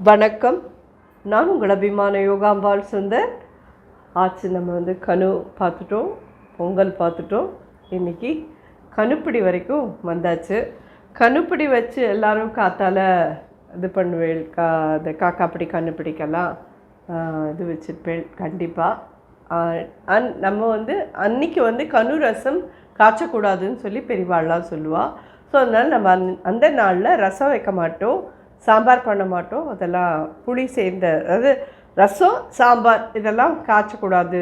வணக்கம். நான் உங்கள் அபிமான யோகாம்பாள் சுந்தர். ஆச்சு நம்ம கனு பார்த்துட்டோம், பொங்கல் பார்த்துட்டோம். இன்றைக்கி கணுப்பிடி வரைக்கும் வந்தாச்சு. கணுப்பிடி வச்சு எல்லோரும் காத்தால் இது பண்ணுவேன். இந்த காக்காப்பிடி கணுப்பிடிக்கெல்லாம் இது வச்சுருப்பேன் கண்டிப்பாக. நம்ம அன்றைக்கி கனு ரசம் காய்ச்சக்கூடாதுன்னு சொல்லி பெரியவாள்லாம் சொல்லுவாள். ஸோ அதனால் நம்ம அந்த நாளில் ரசம் வைக்க மாட்டோம், சாம்பார் பண்ண மாட்டோம். அதெல்லாம் புளி சேர்ந்த, அதாவது ரசம் சாம்பார் இதெல்லாம் காய்ச்சக்கூடாது,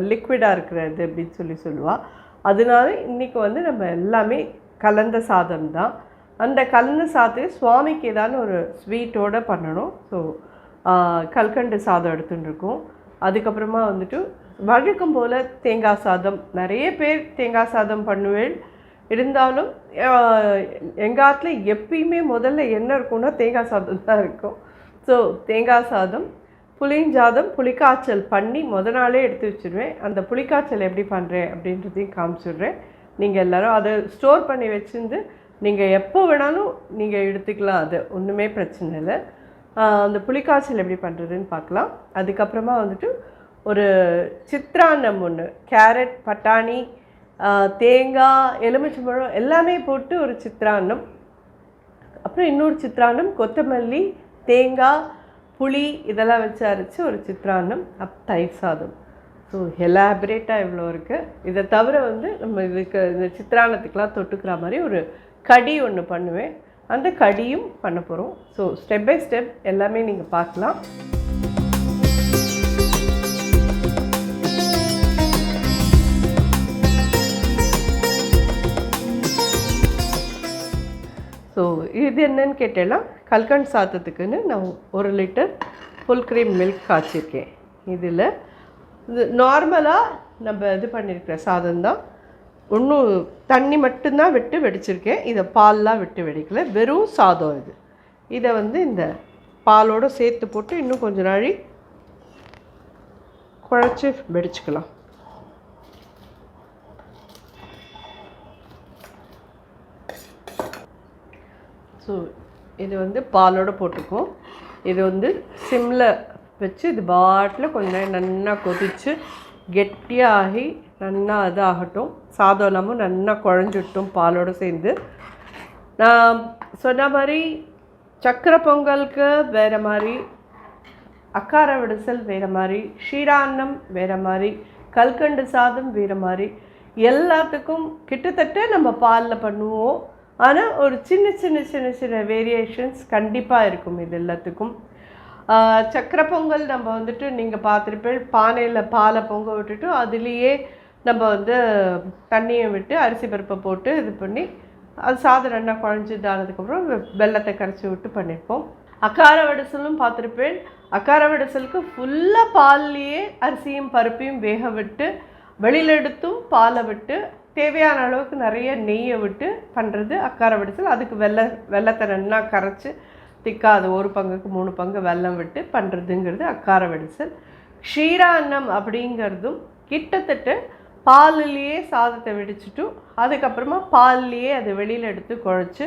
லிக்விடாக இருக்கிறது அப்படின்னு சொல்லுவாள். அதனால இன்றைக்கி நம்ம எல்லாமே கலந்த சாதம் தான். அந்த கலந்த சாதத்துக்கு சுவாமிக்கு ஏதாவது ஒரு ஸ்வீட்டோடு பண்ணணும். ஸோ கல்கண்டு சாதம் எடுத்துட்டுருக்கோம். அதுக்கப்புறமா வழக்கம் போல் தேங்காய் சாதம். நிறைய பேர் தேங்காய் சாதம் பண்ணுவேன். இருந்தாலும் எங்கள் ஆற்றுல எப்பயுமே முதல்ல என்ன இருக்குன்னா தேங்காய் சாதம் தான் இருக்கும். ஸோ தேங்காய் சாதம், புளிஞ்சாதம், புளிக்காய்ச்சல் பண்ணி நாளே எடுத்து வச்சுருவேன். அந்த புளிக்காய்ச்சல் எப்படி பண்ணுறேன் அப்படின்றதையும் காமிச்சிடுறேன். நீங்கள் எல்லோரும் அதை ஸ்டோர் பண்ணி வச்சுருந்து நீங்கள் எப்போ வேணாலும் நீங்கள் எடுத்துக்கலாம், அது ஒன்றுமே பிரச்சனை இல்லை. அந்த புளிக்காய்ச்சல் எப்படி பண்ணுறதுன்னு பார்க்கலாம். அதுக்கப்புறமா ஒரு சித்ரான்னம் ஒன்று, கேரட், பட்டாணி, தேங்காய், எலுமிச்சம்பழம் எல்லாமே போட்டு ஒரு சித்ரான்னம். அப்புறம் இன்னொரு சித்ரான்னம், கொத்தமல்லி, தேங்காய், புளி இதெல்லாம் வச்சு அரைச்சி ஒரு சித்ரான்னம். தயிர் சாதம். ஸோ எலாபரேட்டாக இவ்வளோ இருக்குது. இதை தவிர நம்ம இதுக்கு இந்த சித்ரான்னத்துக்கெலாம் தொட்டுக்கிற மாதிரி ஒரு கடி ஒன்று பண்ணுவேன். அந்த கடியும் பண்ண போகிறோம். ஸோ ஸ்டெப் பை ஸ்டெப் எல்லாமே நீங்கள் பார்க்கலாம். ஸோ இது என்னன்னு கேட்டேன்னா, கல்கண்டு சாதத்துக்குன்னு நான் 1 லிட்டர் ஃபுல் க்ரீம் மில்க் காய்ச்சிருக்கேன். இதில் இது நார்மலாக நம்ம இது பண்ணியிருக்கிற சாதம் தான். ஒன்றும் தண்ணி மட்டும்தான் விட்டு வெடிச்சிருக்கேன். இதை பால்லாம் விட்டு வெடிக்கலை, வெறும் சாதம் இது. இதை இந்த பாலோடு சேர்த்து போட்டு இன்னும் கொஞ்சம் நாழி குழச்சி வெடிச்சுக்கலாம். ஸோ இது பாலோடு போட்டுக்கும். இது சிம்மில் வச்சு இது பாட்டில் கொஞ்ச நேரம் நல்லா கொதித்து கெட்டியாகி நல்லா இதாகட்டும். சாதம் இல்லாமல் நல்லா குழஞ்சிட்டும் பாலோடு சேர்ந்து. நான் சொன்ன மாதிரி சக்கரை பொங்கலுக்கு வேறு மாதிரி, அக்கார விடுசல் வேறு மாதிரி, ஷீரான்னம் வேறு மாதிரி, கல்கண்டு சாதம் வேறு மாதிரி, எல்லாத்துக்கும் கிட்டத்தட்ட நம்ம பாலில் பண்ணுவோம். ஆனால் ஒரு சின்ன சின்ன சின்ன சின்ன வேரியேஷன்ஸ் கண்டிப்பாக இருக்கும் இது எல்லாத்துக்கும். சக்கரை பொங்கல் நம்ம நீங்கள் பார்த்துருப்பேன், பானையில் பாலை பொங்க விட்டுட்டு அதுலேயே நம்ம தண்ணியை விட்டு அரிசி பருப்பை போட்டு இது பண்ணி அது சாதம் நல்லா குழஞ்சிதானதுக்கப்புறம் வெல்லத்தை கரைச்சி விட்டு பண்ணியிருப்போம். அக்கார வடிசலும் பார்த்துருப்பேன். அக்கார வடிசலுக்கு ஃபுல்லாக பால்லையே அரிசியும் பருப்பையும் வேக விட்டு வெளியில் எடுத்தும் பாலை விட்டு தேவையான அளவுக்கு நிறைய நெய்யை விட்டு பண்ணுறது அக்கார வடிசல். அதுக்கு வெல்லத்தை நல்லா கரைச்சி திக்காக அது 1 பங்குக்கு 3 பங்கு வெல்லம் விட்டு பண்ணுறதுங்கிறது அக்கார வடிசல். ஷீரான்னம் அப்படிங்கிறதும் கிட்டத்தட்ட பாலிலேயே சாதத்தை வெடிச்சிட்டும் அதுக்கப்புறமா பால்லையே அதை வெளியில் எடுத்து குழச்சி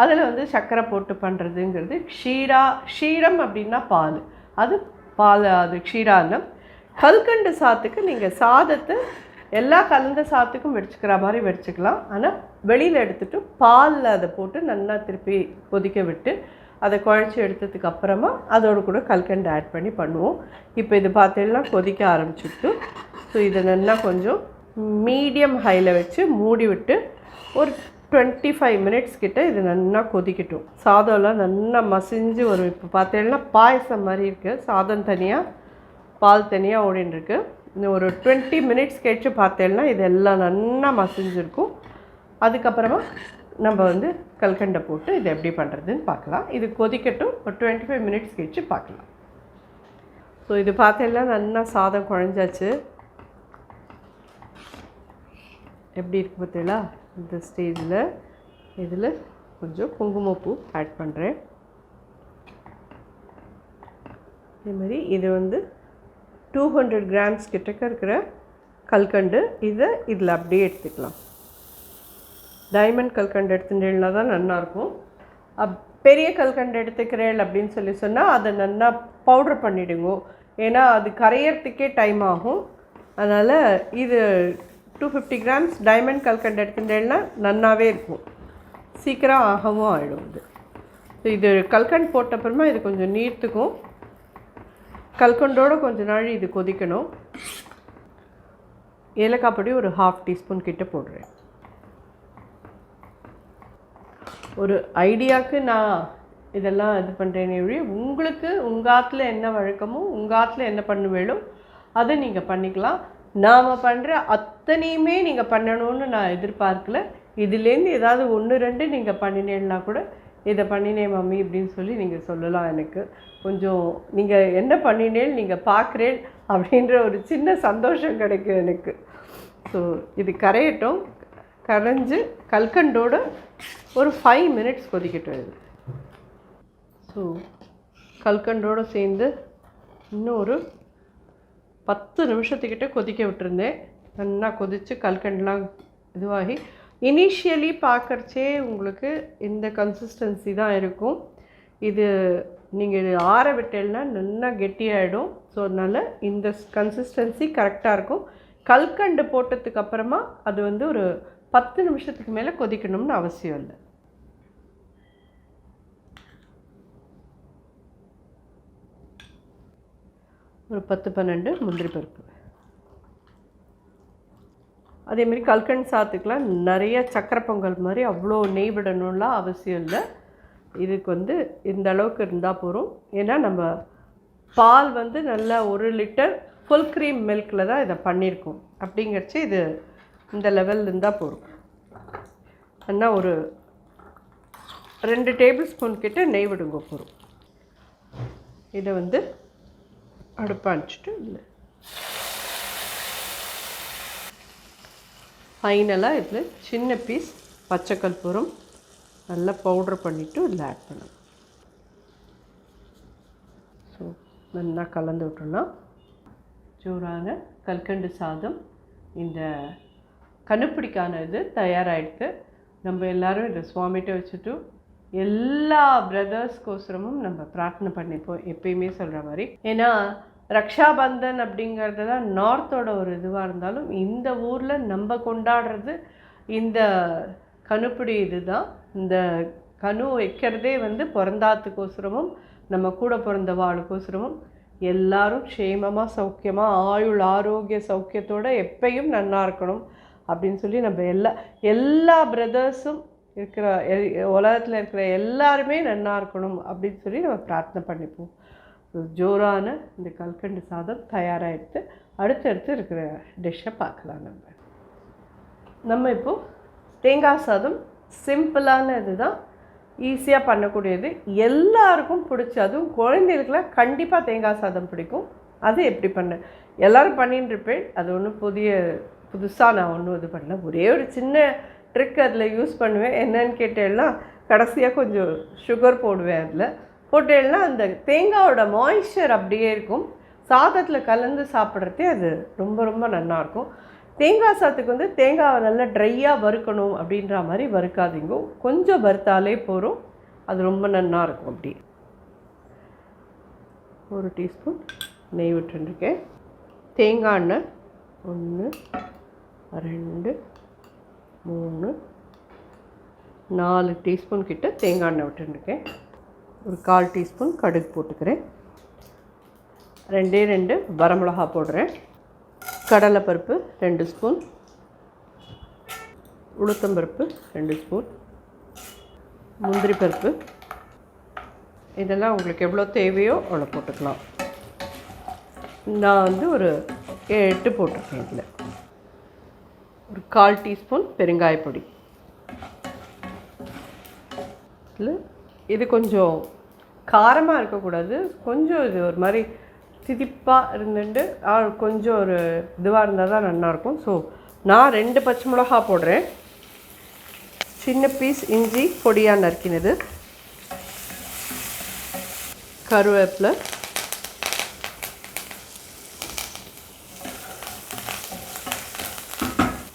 அதில் சர்க்கரை போட்டு பண்ணுறதுங்கிறது ஷீரம் அப்படின்னா பால், அது அது க்ஷீரான்னம். கல்கண்டு சாதத்துக்கு நீங்கள் சாதத்தை எல்லா கலந்த சாதத்துக்கும் வெடிச்சுக்கிற மாதிரி வெடிச்சுக்கலாம். ஆனால் வெளியில் எடுத்துகிட்டு பாலில் அதை போட்டு நல்லா திருப்பி கொதிக்க விட்டு அதை குழச்சி எடுத்ததுக்கு அப்புறமா அதோடு கூட கல்கண்டு ஆட் பண்ணி பண்ணுவோம். இப்போ இது பார்த்தீங்கன்னா கொதிக்க ஆரம்பிச்சுட்டு, ஸோ இதை நல்லா கொஞ்சம் மீடியம் ஹையில் வச்சு மூடி விட்டு ஒரு 25 மினிட்ஸ் கிட்ட இது நல்லா கொதிக்கட்டும். சாதம்லாம் நல்லா மசிஞ்சு வரும். இப்போ பார்த்தீங்கன்னா பாயசம் மாதிரி இருக்குது. சாதம் தனியாக பால் தனியாக ஓடின்னு இன்னும் ஒரு 20 மினிட்ஸ் கழிச்சு பார்த்தேன்னா இதெல்லாம் நல்லா மசிஞ்சிருக்கும். அதுக்கப்புறமா நம்ம கல்கண்டை போட்டு இதை எப்படி பண்ணுறதுன்னு பார்க்கலாம். இது கொதிக்கட்டும், ஒரு 25 மினிட்ஸ் கழிச்சு பார்க்கலாம். ஸோ இது பார்த்தேன்னா நல்லா சாதம் குழஞ்சாச்சு. எப்படி இருக்குது பார்த்தீங்களா? இந்த ஸ்டேஜில் இதில் கொஞ்சம் குங்குமப்பூ ஆட் பண்ணுறேன். இதேமாதிரி இது 200 கிராம்ஸ் கிட்டக்க இருக்கிற கல்கண்டு. இதை இதில் அப்படியே எடுத்துக்கலாம். டைமண்ட் கல்கண்டு எடுத்துட்டேன்னா தான் நல்லாயிருக்கும். பெரிய கல்கண்டு எடுத்துக்கிறேன் அப்படின்னு சொன்னால் அதை நல்லா பவுட்ரு பண்ணிவிடுங்க. ஏன்னா அது கரையிறதுக்கே டைம் ஆகும். அதனால் இது 250 grams டைமண்ட் கல்கண்டு எடுத்துட்டேன்னா நன்னாவே இருக்கும், சீக்கிரம் ஆகவும் ஆகிடும். இது கல்கண்டு போட்டப்புறமா இது கொஞ்சம் நீர்த்துக்கும். கல்கண்டோடு கொஞ்ச நாள் இது கொதிக்கணும். ஏலக்காய் பொடி ஒரு 1/2 டீஸ்பூன் கிட்ட போடுறேன். ஒரு ஐடியாவுக்கு நான் இதெல்லாம் இது பண்ணுறேனே ஒழிய, உங்களுக்கு உங்கள் ஆற்றுல என்ன வழக்கமோ உங்கள் ஆற்றுல என்ன பண்ணுவேளோ அதை நீங்கள் பண்ணிக்கலாம். நாம் பண்ணுற அத்தனையுமே நீங்கள் பண்ணணும்னு நான் எதிர்பார்க்கல. இதுலேருந்து ஏதாவது 1-2 நீங்கள் பண்ணினேன்னா கூட இதை பண்ணினேன் மம்மி அப்படின்னு சொல்லி நீங்கள் சொல்லலாம். எனக்கு கொஞ்சம் நீங்கள் என்ன பண்ணினேன்னு நீங்கள் பார்க்குறேன் அப்படின்ற ஒரு சின்ன சந்தோஷம் கிடைக்கும் எனக்கு. ஸோ இது கரையட்டும். கரைஞ்சி கல்கண்டோடு ஒரு 5 minutes கொதிக்கட்டும். இது ஸோ கல்கண்டோடு சேர்ந்து இன்னும் ஒரு 10 நிமிஷத்துக்கிட்ட கொதிக்க விட்டுருந்தேன். நல்லா கொதித்து கல்கண்டெலாம் இதுவாகி இனிஷியலி பார்க்குறச்சே உங்களுக்கு இந்த கன்சிஸ்டன்சி தான் இருக்கும். இது நீங்கள் இது ஆற விட்டேன்னா நல்லா கெட்டியாகிடும். ஸோ அதனால் இந்த கன்சிஸ்டன்சி கரெக்டாக இருக்கும். கல்கண்டு போட்டதுக்கப்புறமா அது வந்து ஒரு 10 நிமிஷத்துக்கு மேலே கொதிக்கணும்னு அவசியம் இல்லை. ஒரு 10-12 முந்திரி பருப்பு. அதேமாரி கல்கண்டு சாத்துக்கெலாம் நிறைய சக்கரை பொங்கல் மாதிரி அவ்வளோ நெய் விடணும்லாம் அவசியம் இல்லை. இதுக்கு வந்து இந்த அளவுக்கு இருந்தால் போதும். ஏன்னா நம்ம பால் வந்து நல்லா 1 லிட்டர் ஃபுல் க்ரீம் மில்கில் தான் இதை பண்ணியிருக்கோம். அப்படிங்கிறச்சு இது இந்த லெவலில் இருந்தால் போதும். ஆனால் ஒரு 2 டேபிள் ஸ்பூன் கிட்ட நெய் விடுங்க போதும். இதை வந்து அடுப்பு அணைச்சிட்டு இல்லை ஃபைனலாக இதில் சின்ன பீஸ் பச்சை கற்பூரம் நல்லா பவுட்ரு பண்ணிவிட்டு இதில் ஆட் பண்ணணும். ஸோ நல்லா கலந்து விட்டோம்னா ஜோரான கல்கண்டு சாதம் இந்த கணுப்பிடிக்கான இது தயாராகிடுது. நம்ம எல்லோரும் இதை சுவாமிகிட்ட வச்சுட்டு எல்லா பிரதர்ஸ்கோசரமும் நம்ம பிரார்த்தனை பண்ணிப்போம், எப்பயுமே சொல்கிற மாதிரி. ஏன்னா ரக்ஷாபந்தன் அப்படிங்கிறது தான் நார்த்தோட ஒரு இதுவாக இருந்தாலும் இந்த ஊரில் நம்ம கொண்டாடுறது இந்த கணுப்பிடி இது தான். இந்த கணு வைக்கிறதே வந்து பிறந்தாத்துக்கோசரமும் நம்ம கூட பிறந்த வாளுக்கோசரமும் எல்லாரும் க்ஷேமமாக சௌக்கியமாக ஆயுள் ஆரோக்கிய சௌக்கியத்தோடு எப்பயும் நல்லா இருக்கணும் அப்படின்னு சொல்லி நம்ம எல்லா பிரதர்ஸும் இருக்கிற உலகத்தில் இருக்கிற எல்லாருமே நல்லா இருக்கணும் அப்படின்னு சொல்லி நம்ம பிரார்த்தனை பண்ணிப்போம். ஜோரான இந்த கல்கண்டு சாதம் தயாராகிடுத்து. அடுத்தடுத்து இருக்கிற டிஷ்ஷை பார்க்கலாம். நம்ம இப்போது தேங்காய் சாதம் சிம்பிளான இது தான், ஈஸியாக பண்ணக்கூடியது, எல்லாருக்கும் பிடிச்சி, அதுவும் குழந்தைகளுக்குலாம் கண்டிப்பாக தேங்காய் சாதம் பிடிக்கும். அது எப்படி பண்ண எல்லோரும் பண்ணின்னு இருப்பேன். அது ஒன்றும் புதுசாக நான் ஒன்றும் இது பண்ணல. ஒரே ஒரு சின்ன ட்ரிக் அதில் யூஸ் பண்ணுவேன். என்னன்னு கேட்டேன்னா கடைசியாக கொஞ்சம் சுகர் போடுவேன். அதில் போட்டேன்னா அந்த தேங்காயோட மாய்ஸ்சர் அப்படியே இருக்கும். சாதத்தில் கலந்து சாப்பிட்றதே அது ரொம்ப ரொம்ப நல்லாயிருக்கும். தேங்காய் சாதத்துக்கு வந்து தேங்காவை நல்லா ட்ரையாக வறுக்கணும் அப்படின்ற மாதிரி வறுக்காதீங்க, கொஞ்சம் வறுத்தாலே போதும், அது ரொம்ப நல்லாயிருக்கும். அப்படி 1 டீஸ்பூன் நெய் விட்டுருக்கேன். தேங்காய் எண்ணெய் 1 2 3 4 டீஸ்பூன் கிட்ட தேங்காய் எண்ணெய் விட்டுருக்கேன். ஒரு 1/4 டீஸ்பூன் கடுகு போட்டுக்கிறேன். 2 வரமிளகா போடுறேன். கடலைப்பருப்பு 2 ஸ்பூன், உளுத்தம்பருப்பு 2 ஸ்பூன், முந்திரி பருப்பு, இதெல்லாம் உங்களுக்கு எவ்வளோ தேவையோ அவ்வளோ போட்டுக்கலாம். நான் வந்து ஒரு 8 போட்டிருக்கேன். இதில் ஒரு 1/4 டீஸ்பூன் பெருங்காயப்பொடி. இதில் இது கொஞ்சம் காரமாக இருக்கக்கூடாது, கொஞ்சம் இது ஒரு மாதிரி திதிப்பாக இருந்துட்டு கொஞ்சம் ஒரு இதுவாக இருந்தால் தான் நல்லாயிருக்கும். ஸோ நான் 2 பச்சை மிளகா போடுறேன். சின்ன பீஸ் இஞ்சி பொடியாக நறுக்கினது, கருவேப்பிலை,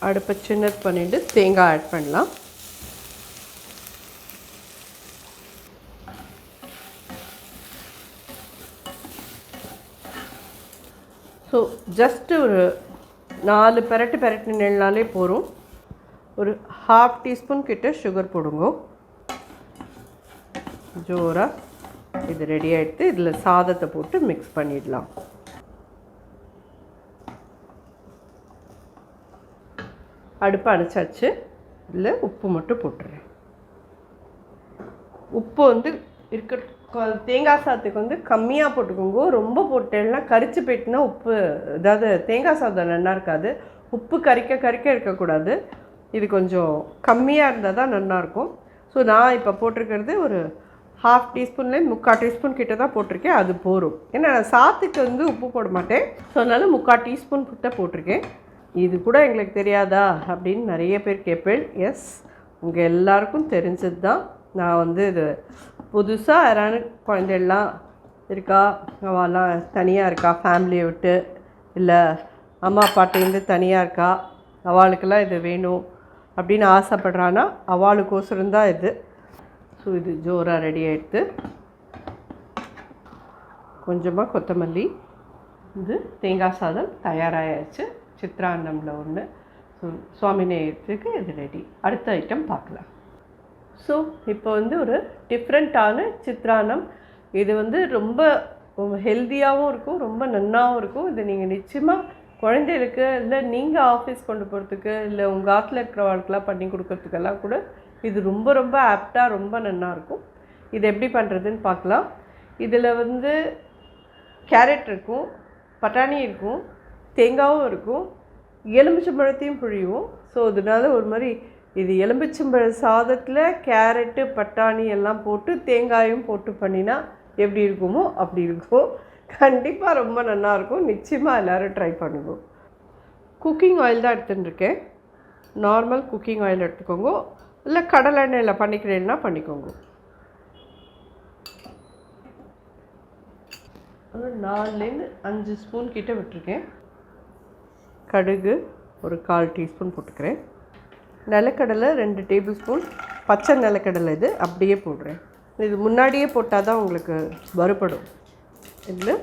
அடுப்பை சின்னது பண்ணிவிட்டு தேங்காய் ஆட் பண்ணலாம். ஸோ ஜஸ்ட்டு ஒரு 4 பெரட்டினாலே போதும். ஒரு 1/2 டீஸ்பூன் கிட்ட சுகர் போடுங்க. ஜோராக இது ரெடி ஆகிடுத்து. இதில் சாதத்தை போட்டு மிக்ஸ் பண்ணிடலாம். அடுப்பை அணைச்சாச்சு. இதில் உப்பு மட்டும் போட்டுறேன். உப்பு வந்து தேங்காய் சாதத்துக்கு வந்து கம்மியாக போட்டுக்கோங்க. ரொம்ப போட்டேன்னா கரிச்சு போயிட்டுனா உப்பு, அதாவது தேங்காய் சாதம் நல்லா இருக்காது. உப்பு கரிக்க இருக்கக்கூடாது. இது கொஞ்சம் கம்மியாக இருந்தால் தான் நல்லாயிருக்கும். ஸோ நான் இப்போ போட்டிருக்கிறது ஒரு 1/2 டீஸ்பூன்லேருந்து 3/4 டீஸ்பூன் கிட்ட தான் போட்டிருக்கேன். அது போரும். ஏன்னா நான் சாத்துக்கு வந்து உப்பு போட மாட்டேன். ஸோ அதனால் 3/4 டீஸ்பூன் கிட்ட போட்டிருக்கேன். இது கூட எங்களுக்கு தெரியாதா அப்படின்னு நிறைய பேர் கேட்பேன். எஸ், உங்கள் எல்லாருக்கும் தெரிஞ்சது தான். நான் வந்து இது புதுசாக யாரானு குழந்தைகள்லாம் இருக்கா, அவெல்லாம் தனியாக இருக்கா ஃபேமிலியை விட்டு, இல்லை அம்மா அப்பாட்டேருந்து தனியாக இருக்கா, அவளுக்கெல்லாம் இது வேணும் அப்படின்னு ஆசைப்படுறான்னா அவளுக்கோசரம் தான் இது. ஸோ இது ஜோராக ரெடி ஆகிடுது. கொஞ்சமாக கொத்தமல்லி. இது தேங்காய் சாதம் தயாராகிடுச்சு. சித்ரான்னமில் ஒன்று. ஸோ சுவாமி நேயத்துக்கு இது ரெடி. அடுத்த ஐட்டம் பார்க்கலாம். ஸோ இப்போ வந்து ஒரு டிஃப்ரெண்ட்டான சித்ரான்னம். இது வந்து ரொம்ப ஹெல்த்தியாகவும் இருக்கும், ரொம்ப நன்னாகவும் இருக்கும். இது நீங்கள் நிச்சயமாக குழந்தைகளுக்கு, இல்லை நீங்கள் ஆஃபீஸ் கொண்டு போகிறதுக்கு, இல்லை உங்கள் ஆற்றுல இருக்கிறவர்களுக்கெல்லாம் பண்ணி கொடுக்கறதுக்கெல்லாம் கூட இது ரொம்ப ரொம்ப ஆப்டாக ரொம்ப நல்லாயிருக்கும். இது எப்படி பண்ணுறதுன்னு பார்க்கலாம். இதில் வந்து கேரட் இருக்கும், பட்டாணி இருக்கும், தேங்காயும் இருக்கும், எலுமிச்சம்பழத்தையும் புழியும். ஸோ அதனால ஒரு மாதிரி இது எலுமிச்சம்பழ சாதத்தில் கேரட்டு பட்டாணி எல்லாம் போட்டு தேங்காயும் போட்டு பண்ணினா எப்படி இருக்குமோ அப்படி இருக்கும். கண்டிப்பாக ரொம்ப நல்லாயிருக்கும். நிச்சயமாக எல்லோரும் ட்ரை பண்ணுவோம். குக்கிங் ஆயில் தான் எடுத்துட்டுருக்கேன். நார்மல் குக்கிங் ஆயில் எடுத்துக்கோங்க, இல்லை கடலை எண்ணெயில் பண்ணிக்கிறேன்னா பண்ணிக்கோங்க. ஒரு 4லேருந்து 5 ஸ்பூன் கிட்ட விட்டுருக்கேன். கடுகு ஒரு 1/4 டீஸ்பூன் போட்டுக்கிறேன். நிலக்கடலை 2 டேபிள் ஸ்பூன். பச்சை நிலக்கடலை இது அப்படியே போடுறேன். இது முன்னாடியே போட்டால் தான் உங்களுக்கு வறுபடும். இதில்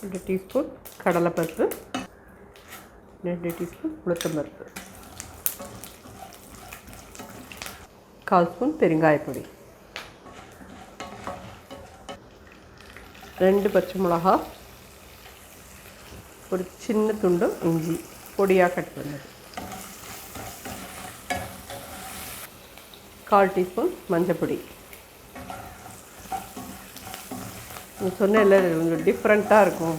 2 டீஸ்பூன் கடலைப்பருப்பு, 2 டீஸ்பூன் உளுத்தம்பருப்பு, 1/4 ஸ்பூன் பெருங்காயப்பொடி, 2 பச்சை மிளகா, ஒரு சின்ன துண்டு இஞ்சி பொடியாக கட் பண்ணது, 1/4 டீஸ்பூன் மஞ்சப்பொடி. சொன்னேன் இல்லை, இது கொஞ்சம் டிஃப்ரெண்ட்டாக இருக்கும்.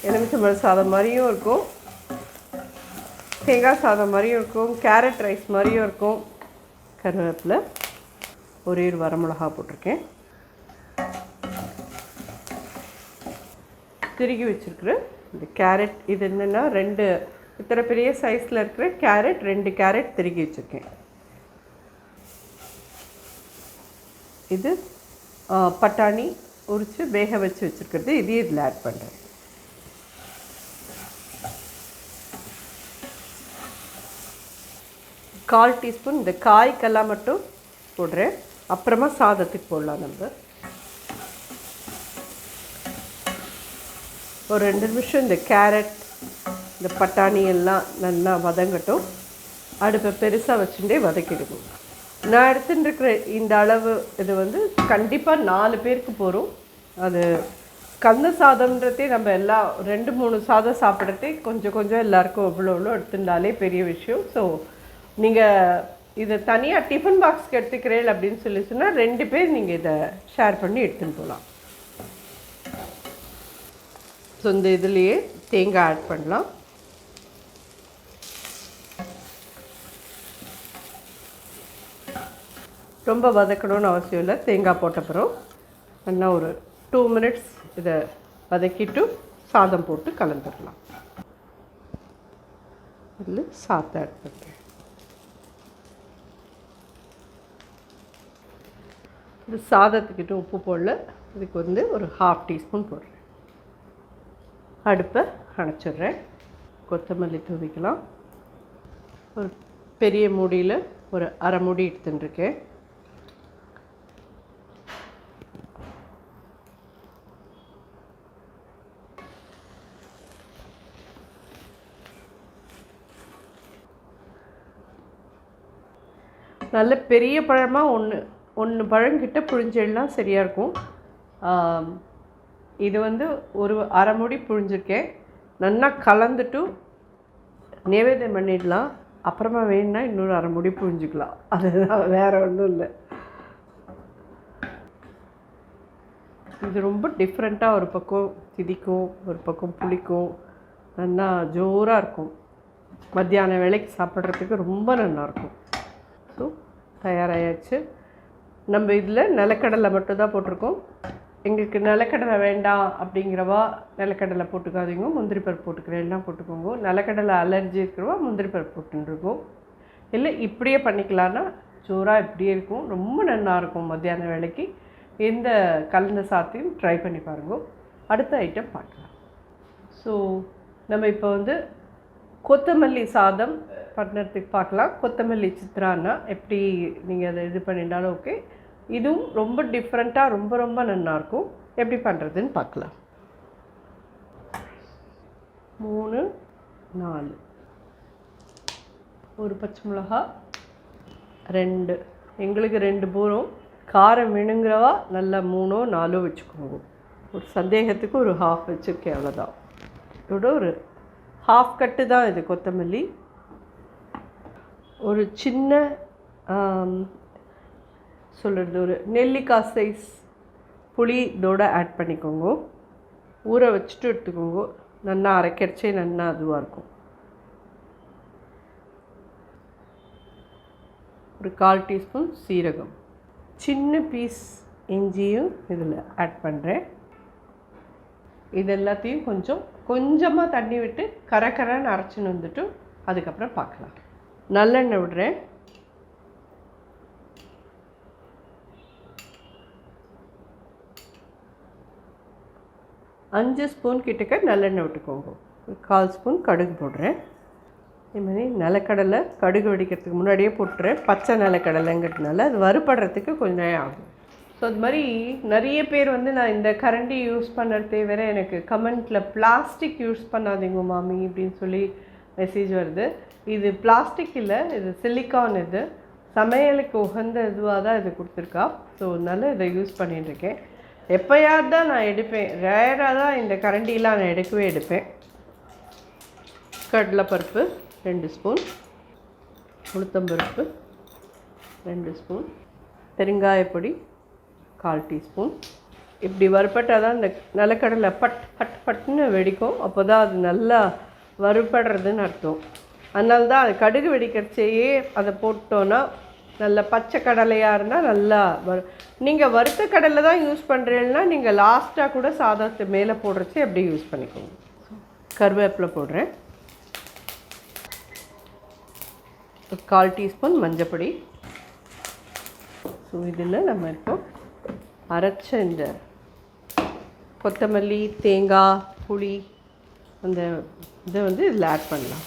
எலுமிச்சம்பழ சாதம் மாதிரியும் இருக்கும், தேங்காய் சாதம் மாதிரியும் இருக்கும், கேரட் ரைஸ் மாதிரியும் இருக்கும். கருவேப்பிலை, ஒரே ஒரு வரமிளகா போட்டிருக்கேன். திருகி வச்சுருக்குற இந்த கேரட், இது என்னென்னா 2 இத்தனை பெரிய சைஸில் இருக்கிற கேரட், 2 கேரட் திருகி வச்சுருக்கேன். இது பட்டாணி உரித்து வேக வச்சு வச்சுருக்கிறது, இதையும் இதில் ஆட் பண்ணுறேன். கால் டீஸ்பூன் இந்த காய்க்கெல்லாம் மட்டும் போடுறேன். அப்புறமா சாதத்துக்கு போடலாம். நம்ம ஒரு 2 நிமிஷம் இந்த கேரட் இந்த பட்டாணி எல்லாம் நல்லா வதங்கட்டும். அடுப்பை பெருசாக வச்சுட்டே வதக்கிடுவோம். நான் எடுத்துகிட்டு இருக்கிற இந்த அளவு இது வந்து கண்டிப்பாக 4 பேருக்கு போகும். அது கந்த சாதம்ன்றதே நம்ம எல்லாம் 2-3 சாதம் சாப்பிட்றதே கொஞ்சம் கொஞ்சம் எல்லாருக்கும் இவ்வளோ எடுத்துட்டாலே பெரிய விஷயம். ஸோ நீங்கள் இதை தனியாக டிஃபன் பாக்ஸ்க்கு எடுத்துக்கிறேன் அப்படின்னு சொல்லி சொன்னால் 2 பேர் நீங்கள் இதை ஷேர் பண்ணி எடுத்துன்னு போகலாம். ஸோ இந்த இதுலேயே தேங்காய் ஆட் பண்ணலாம். ரொம்ப வதக்கணும்னு அவசியம் இல்லை. தேங்காய் போட்ட பிறகு நல்லா ஒரு 2 மினிட்ஸ் இதை வதக்கிட்டு சாதம் போட்டு கலந்துடலாம். இதில் சாதம் ஆட் பண்ணுறேன். இது சாதத்துக்கிட்ட உப்பு போடல, இதுக்கு வந்து ஒரு 1/2 டீஸ்பூன் போடுறேன். அடுப்பை அணைச்சிட்றேன். கொத்தமல்லி தூவிக்கலாம். ஒரு பெரிய மூடியில் ஒரு அரை மூடி எடுத்துட்டுருக்கேன். நல்ல பெரிய பழமாக ஒன்று பழங்கிட்ட புழிஞ்சிடலாம், சரியாக இருக்கும். இது வந்து ஒரு அரை மூடி புழிஞ்சிருக்கேன். நல்லா கலந்துட்டு நைவேத்தியம் பண்ணிடலாம். அப்புறமா வேணுன்னா இன்னொரு அரை மூடி புழிஞ்சிக்கலாம். அதுதான், வேறு ஒன்றும் இல்லை. இது ரொம்ப டிஃப்ரெண்ட்டாக, ஒரு பக்கம் திதிக்கும் ஒரு பக்கம் புளிக்கும், நல்லா ஜோராக இருக்கும். மத்தியான வேலைக்கு சாப்பிட்றதுக்கு ரொம்ப நல்லாயிருக்கும். ஸோ தயாராகிடுச்சு. நம்ம இதில் நிலக்கடலை மட்டும்தான் போட்டிருக்கோம். எங்களுக்கு நிலக்கடலை வேண்டாம் அப்படிங்கிறவா நிலக்கடலை போட்டுக்காதீங்க, முந்திரி பருப்பு போட்டுக்கிறேன், எல்லாம் போட்டுக்கோங்க. நிலக்கடலை அலர்ஜி இருக்கிறவா முந்திரி பருப்பு போட்டுருக்கோம். இல்லை இப்படியே பண்ணிக்கலான்னா ஜோராக இப்படியே இருக்கும், ரொம்ப நல்லாயிருக்கும். மத்தியான வேலைக்கு எந்த கலந்த சாத்தையும் ட்ரை பண்ணி பாருங்க. அடுத்த ஐட்டம் பார்க்கலாம். ஸோ நம்ம இப்போ வந்து கொத்தமல்லி சாதம் பண்ணுறதுக்கு பார்க்கலாம். கொத்தமல்லி சித்ரான்னா எப்படி நீங்கள் அதை இது பண்ணிட்டாலும் ஓகே. இதுவும் ரொம்ப டிஃப்ரெண்ட்டாக ரொம்ப ரொம்ப நல்லாயிருக்கும். எப்படி பண்ணுறதுன்னு பார்க்கலாம். 3 4 ஒரு பச்சை மிளகா, 2, எங்களுக்கு 2 போகிறோம். காரம் வேணுங்கிறவா நல்லா 3 4 வச்சுக்கோங்க. ஒரு சந்தேகத்துக்கு ஒரு ஹாஃப் வச்சுருக்கேன், அவ்வளோதான். இதோட ஒரு ஹாஃப் கட்டு தான் இது கொத்தமல்லி. ஒரு சின்ன சொல்கிறது ஒரு நெல்லிக்காய் சைஸ் புளி இதோட ஆட் பண்ணிக்கோங்க. ஊற வச்சுட்டு எடுத்துக்கோங்க. நல்லா அரைக்கிறச்சே நல்லா அதுவாக இருக்கும். ஒரு 1/4 டீஸ்பூன் சீரகம், சின்ன பீஸ் இஞ்சியும் இதில் ஆட் பண்ணுறேன். இது எல்லாத்தையும் கொஞ்சமாக தண்ணி விட்டு கரன்னு அரைச்சின்னு வந்துட்டு அதுக்கப்புறம் பார்க்கலாம். நல்லெண்ணெய் விடுறேன். அஞ்சு ஸ்பூன் கிட்டக்க நல்லெண்ணெய் விட்டுக்கோங்க. 1/4 ஸ்பூன் கடுகு போடுறேன். இதுமாதிரி நிலக்கடலை கடுகு வெடிக்கிறதுக்கு முன்னாடியே போட்டுறேன். பச்சை நிலக்கடலைங்கிறதுனால அது வறுபடுறதுக்கு கொஞ்சம் நேரம் ஆகும். ஸோ அது மாதிரி நிறைய பேர் வந்து நான் இந்த கரண்டி யூஸ் பண்ணுறதே வேறு எனக்கு கமெண்ட்டில் பிளாஸ்டிக் யூஸ் பண்ணாதீங்க மாமி அப்படின்னு சொல்லி மெசேஜ் வருது. இது பிளாஸ்டிக் இல்லை, இது சிலிக்கான். இது சமையலுக்கு உகந்த இதுவாக தான் இது கொடுத்துருக்கா. ஸோ அதனால இதை யூஸ் பண்ணிட்டுருக்கேன். எப்போயாவது தான் நான் எடுப்பேன், ரேராக தான் இந்த கரண்டிலாம் நான் எடுப்பேன். கடலைப்பருப்பு 2 ஸ்பூன், உளுத்தம்பருப்பு 2 ஸ்பூன், பெருங்காயப்பொடி 1/4 டீஸ்பூன். இப்படி வறுப்பட்டால் தான் இந்த நிலக்கடலை பட்டுன்னு வெடிக்கும். அப்போ தான் அது நல்லா வறுபடுறதுன்னு அர்த்தம். அதனால தான் அது கடுகு வெடிக்கிறச்சேயே அதை போட்டோன்னா நல்ல பச்சை கடலையாக இருந்தால் நல்லா நீங்கள் வறுத்த கடலை தான் யூஸ் பண்ணுறீங்கன்னா நீங்கள் லாஸ்ட்டாக கூட சாதத்து மேலே போடுறச்சு அப்படி யூஸ் பண்ணிக்கோங்க. கருவேப்பிலை போடுறேன். ஒரு 1/4 டீஸ்பூன் மஞ்சப்பொடி. ஸோ இதில் நம்ம இப்போ அரைச்ச இந்த கொத்தமல்லி, தேங்காய், புளி அந்த இதை வந்து இதில் ஆட் பண்ணலாம்.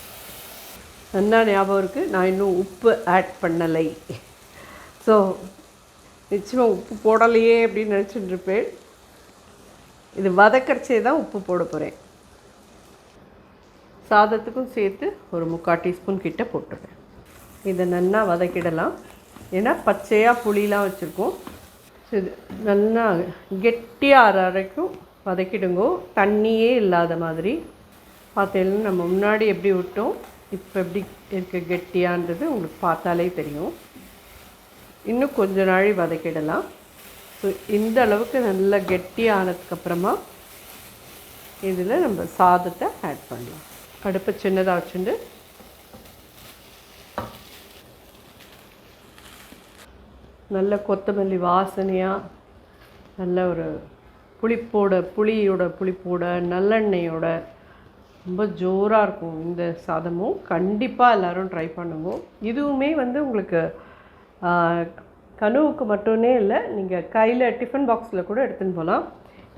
நல்லா ஞாபகம் இருக்குது, நான் இன்னும் உப்பு ஆட் பண்ணலை. ஸோ நிச்சயமாக உப்பு போடலையே அப்படின்னு நினச்சிட்டு இருப்பேன். இது வதக்கரிச்சே தான் உப்பு போட போகிறேன். சாதத்துக்கும் சேர்த்து ஒரு 3/4 டீஸ்பூன் கிட்ட போட்டுருவேன். இதை நல்லா வதக்கிடலாம். ஏன்னா பச்சையாக புளிலாம் வச்சுருக்கோம். இது நல்லா கெட்டியாக வரைக்கும் வதக்கிடுங்கோ, தண்ணியே இல்லாத மாதிரி. பார்த்தீங்கன்னா நம்ம முன்னாடி எப்படி விட்டோம், இப்போ எப்படி இருக்க கெட்டியான்றது உங்களுக்கு பார்த்தாலே தெரியும். இன்னும் கொஞ்ச நாள் வதக்கிடலாம். ஸோ இந்த அளவுக்கு நல்லா கெட்டியானதுக்கப்புறமா இதில் நம்ம சாதத்தை ஆட் பண்ணலாம். அடுப்பை சின்னதாக வச்சுட்டு நல்ல கொத்தமல்லி வாசனையாக நல்ல ஒரு புளியோட புளிப்போட நல்லெண்ணெயோட ரொம்ப ஜோராக இருக்கும் இந்த சாதமும். கண்டிப்பாக எல்லோரும் ட்ரை பண்ணுங்க. இதுவுமே வந்து உங்களுக்கு கனவுக்கு மட்டுமே இல்லை, நீங்கள் கையில் டிஃபன் பாக்ஸில் கூட எடுத்துன்னு போகலாம்.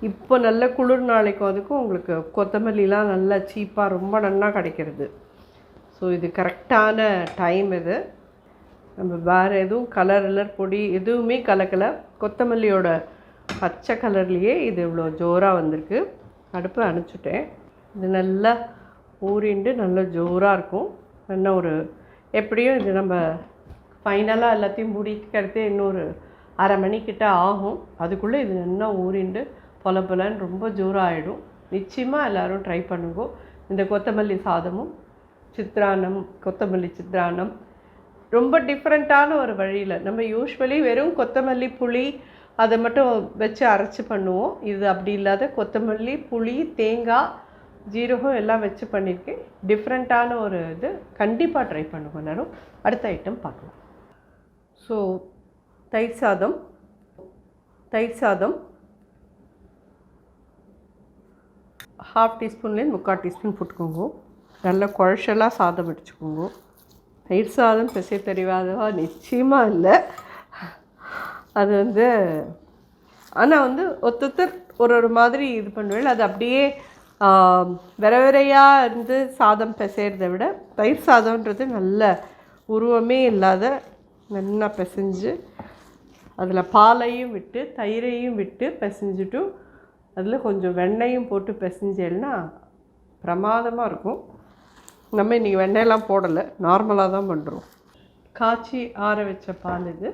இப்போ நல்ல குளிர் நாளைக்கும் அதுக்கும் உங்களுக்கு கொத்தமல்லிலாம் நல்லா சீப்பாக ரொம்ப நல்லா கிடைக்கிறது. ஸோ இது கரெக்டான டைம். இது நம்ம வேறு எதுவும் கலர் பொடி எதுவுமே கலக்கலை. கொத்தமல்லியோட பச்சை கலர்லேயே இது இவ்வளோ ஜோராக வந்திருக்கு. அடுப்பு அணைச்சிட்டேன். இது நல்லா ஊறிண்டு நல்லா ஜோராக இருக்கும். நல்லா ஒரு எப்படியும் இது நம்ம ஃபைனலாக எல்லாத்தையும் முடிக்கிறதே இன்னொரு அரை மணிக்கிட்ட ஆகும். அதுக்குள்ளே இது நல்லா ஊறிண்டு பொலன்னு ரொம்ப ஜோராகிடும். நிச்சயமாக எல்லோரும் ட்ரை பண்ணுங்க. இந்த கொத்தமல்லி சாதமும் சித்ரான்னம், கொத்தமல்லி சித்ரான்னம் ரொம்ப டிஃப்ரெண்ட்டான ஒரு வழியில். நம்ம யூஸ்வலி வெறும் கொத்தமல்லி புளி அதை மட்டும் வச்சு அரைச்சி பண்ணுவோம். இது அப்படி இல்லாத கொத்தமல்லி புளி தேங்காய் ஜீரகம் எல்லாம் வச்சு பண்ணியிருக்கேன். டிஃப்ரெண்ட்டான ஒரு இது. கண்டிப்பாக ட்ரை பண்ணுங்க எல்லோரும். அடுத்த ஐட்டம் பார்க்கலாம். ஸோ தயிர் சாதம் 1/2 டீஸ்பூன்லேருந்து 3/4 டீஸ்பூன் போட்டுக்கோங்க. நல்லா குழச்சலாக சாதம் வச்சுக்கோங்க. தயிர் சாதம் பிசை தெரியாதவா நிச்சயமாக இல்லை. அது ஆனால் ஒருத்தர் ஒரு மாதிரி இது பண்ணுவேன். அது அப்படியே விரையாக இருந்து சாதம் பிசைகிறத விட தயிர் சாதம்ன்றது நல்ல உருவமே இல்லாத நல்லா பிசைஞ்சு அதில் பாலையும் விட்டு தயிரையும் விட்டு பிசைஞ்சிட்டு அதில் கொஞ்சம் வெண்ணெயும் போட்டு பிசைஞ்சேன்னா பிரமாதமாக இருக்கும். நம்ம இன்றைக்கி வெண்ணெயெல்லாம் போடலை, நார்மலாக தான் பண்ணுறோம். காய்ச்சி ஆற வச்ச பால் இது.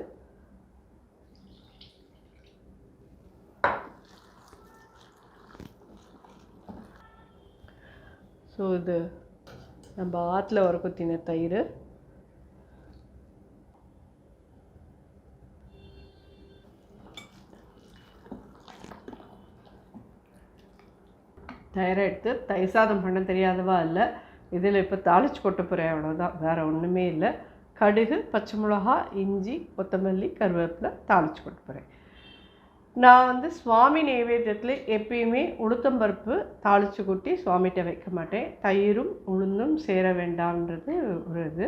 ஸோ இது நம்ம ஆற்றுல வர கொத்தின தயிர். தயிரை எடுத்து தயிர் சாதம் பண்ண தெரியாதவா இல்லை. இதில் இப்போ தாளிச்சு கொட்ட போகிறேன், அவ்வளோதான், வேறு ஒன்றுமே இல்லை. கடுகு, பச்சை மிளகா, இஞ்சி, கொத்தமல்லி, கருவேப்பிலை தாளிச்சு கொட்ட போகிறேன். நான் சுவாமி நைவேத்தியத்தில் எப்பயுமே உளுத்தம்பருப்பு தாளித்து கொட்டி சுவாமிகிட்ட வைக்க மாட்டேன். தயிரும் உளுந்தும் சேர வேண்டாம்ன்றது ஒரு இது.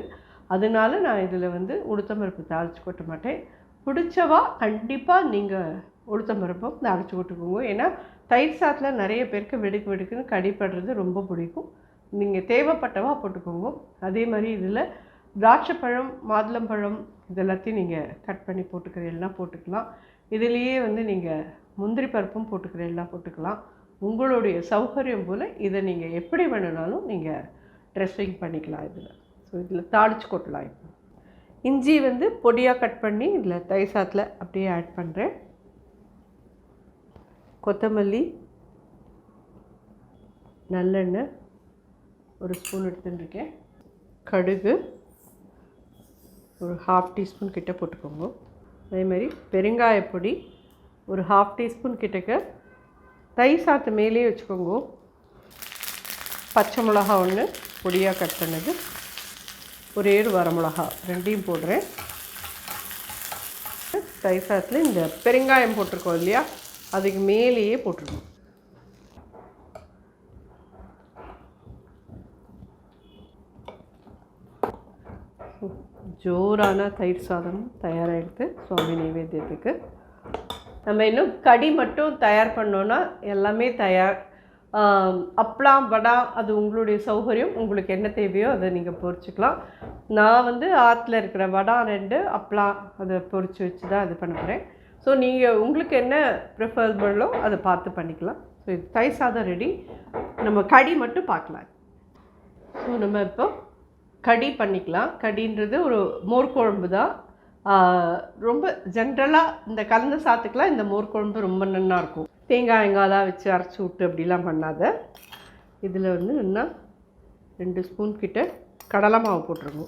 அதனால நான் இதில் உளுத்தம்பருப்பு தாளித்து கொட்ட மாட்டேன். பிடிச்சவா கண்டிப்பாக நீங்கள் உளுத்தம்பருப்பும் தாளித்து கொட்டுக்கோங்க. ஏன்னா தயிர் சாதத்தில் நிறைய பேருக்கு வெடுக்குன்னு கடிப்படுறது ரொம்ப பிடிக்கும். நீங்கள் தேவைப்பட்டவா போட்டுக்கோங்க. அதே மாதிரி இதில் திராட்சைப்பழம், மாதுளம்பழம் இதெல்லாத்தையும் நீங்கள் கட் பண்ணி போட்டுக்கிறதெல்லாம் போட்டுக்கலாம். இதிலேயே நீங்கள் முந்திரி பருப்பும் போட்டுக்கிறதெல்லாம் போட்டுக்கலாம். உங்களுடைய சௌகரியம் போல் இதை நீங்கள் எப்படி வேணுனாலும் நீங்கள் ட்ரெஸ்ஸிங் பண்ணிக்கலாம் இதில். ஸோ இதில் தாளித்து கொட்டலாம். இப்போ இஞ்சி பொடியாக கட் பண்ணி இதில் தயிர் சாதத்தில் அப்படியே ஆட் பண்ணுறேன். கொத்தமல்லி, நல்லெண்ணெய் ஒரு ஸ்பூன் எடுத்துட்டுருக்கேன். கடுகு ஒரு 1/2 டீஸ்பூன் கிட்ட போட்டுக்கோங்க. அதேமாதிரி பெருங்காயப்பொடி ஒரு 1/2 டீஸ்பூன் கிட்டக்க தயிர் சாத்து மேலே வச்சுக்கோங்க. பச்சை மிளகா ஒன்று பொடியாக கட் பண்ணது, ஒரே ஒரு வரமிளகா, ரெண்டையும் போடுறேன். தயிர் சாதத்தில் இந்த பெருங்காயம் போட்டிருக்கோம் இல்லையா, அதுக்கு மேலேயே போட்டுருக்கோம். ஜோரான தயிர் சாதம் தயாராகிடுது சுவாமி நைவேத்தியத்துக்கு. நம்ம இன்னும் கடி மட்டும் தயார் பண்ணோன்னா எல்லாமே தயார். அப்பளம், வடை அது உங்களுடைய சௌகரியம். உங்களுக்கு என்ன தேவையோ அதை நீங்கள் பொரிச்சிக்கலாம். நான் ஆற்றுல இருக்கிற வடை 2 அப்பளம் அதை பொரித்து வச்சு தான் இது பண்ண போகிறேன். ஸோ நீங்கள் உங்களுக்கு என்ன ப்ரிஃபரபிளோ அதை பார்த்து பண்ணிக்கலாம். ஸோ இது தயிர் சாதம் ரெடி. நம்ம கடி மட்டும் பார்க்கலாம். ஸோ நம்ம இப்போ கடி பண்ணிக்கலாம். கடின்றது ஒரு மோர் குழம்பு தான். ரொம்ப ஜென்ரலாக இந்த கலந்த சாத்துக்கெலாம் இந்த மோர் குழம்பு ரொம்ப நல்லாயிருக்கும். தேங்காய் வெங்காயம்லாம் வச்சு அரைச்சி விட்டு அப்படிலாம் பண்ணாத. இதில் இன்னும் 2 ஸ்பூன் கிட்ட கடலை மாவு போட்டுருங்க.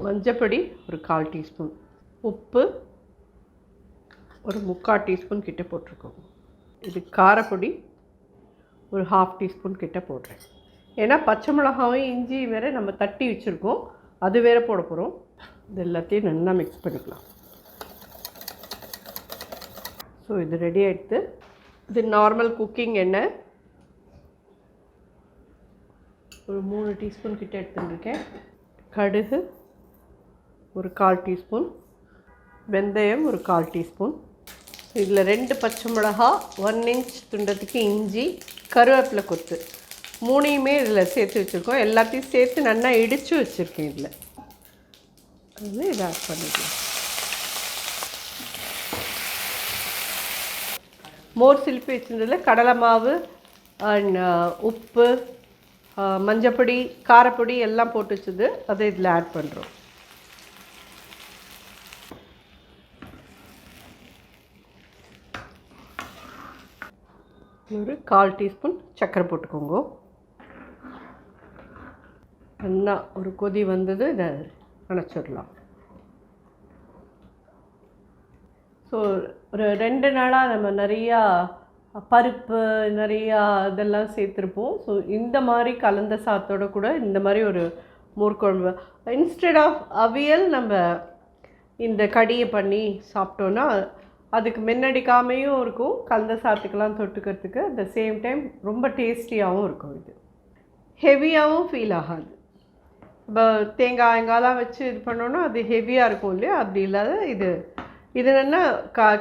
மஞ்சப்பொடி ஒரு 1/4 டீஸ்பூன், உப்பு ஒரு 3/4 டீஸ்பூன் கிட்ட போட்டிருக்கோம். இது காரப்பொடி ஒரு 1/2 டீஸ்பூன் கிட்ட போடுறேன். ஏன்னா பச்சை மிளகாவும் இஞ்சி வேறு நம்ம தட்டி வச்சுருக்கோம், அது வேறு போட போகிறோம். இது எல்லாத்தையும் நல்லா மிக்ஸ் பண்ணிக்கலாம். ஸோ இது ரெடி ஆகிடுது. இது நார்மல் குக்கிங் எண்ணெய் ஒரு 3 டீஸ்பூன் கிட்ட எடுத்துட்டுருக்கேன். கடுகு ஒரு 1/4 டீஸ்பூன், வெந்தயம் ஒரு 1/4 டீஸ்பூன். இதில் 2 பச்சை மிளகா, 1 இன்ச் துண்டத்துக்கு இஞ்சி, கருவேப்பிலை கொத்து 3யுமே இதில் சேர்த்து வச்சுருக்கோம். எல்லாத்தையும் சேர்த்து நல்லா இடித்து வச்சுருக்கேன். இதில் இதை ஆட் பண்ணிக்கலாம். மோர் சிலிப்பி வச்சுருந்ததில் கடலை மாவு அண்ட் உப்பு மஞ்சப்பொடி, காரப்பொடி எல்லாம் போட்டு வச்சது அதை இதில் ஆட் பண்ணுறோம். ஒரு 1/4 டீஸ்பூன் சர்க்கரை போட்டுக்கோங்க. நல்லா ஒரு கொதி வந்தது, இதை அணைச்சிடலாம். ஸோ ஒரு 2 நாளாக நம்ம நிறையா பருப்பு நிறையா இதெல்லாம் சேர்த்துருப்போம். ஸோ இந்த மாதிரி கலந்த சாத்தோடு கூட இந்த மாதிரி ஒரு மோர் குழம்பு இன்ஸ்டெட் ஆஃப் அவியல் நம்ம இந்த கடியை பண்ணி சாப்பிட்டோன்னா அதுக்கு முன்னடிக்காமையும் இருக்கும், கலந்த சாத்துக்கெல்லாம் தொட்டுக்கிறதுக்கு. அட் த சேம் டைம் ரொம்ப டேஸ்டியாகவும் இருக்கும். இது ஹெவியாகவும் ஃபீல் ஆகாது. இப்போ தேங்காய் வெங்காயம்லாம் வச்சு இது பண்ணோன்னா அது ஹெவியாக இருக்கும் இல்லையா, அப்படி இல்லாத இது என்ன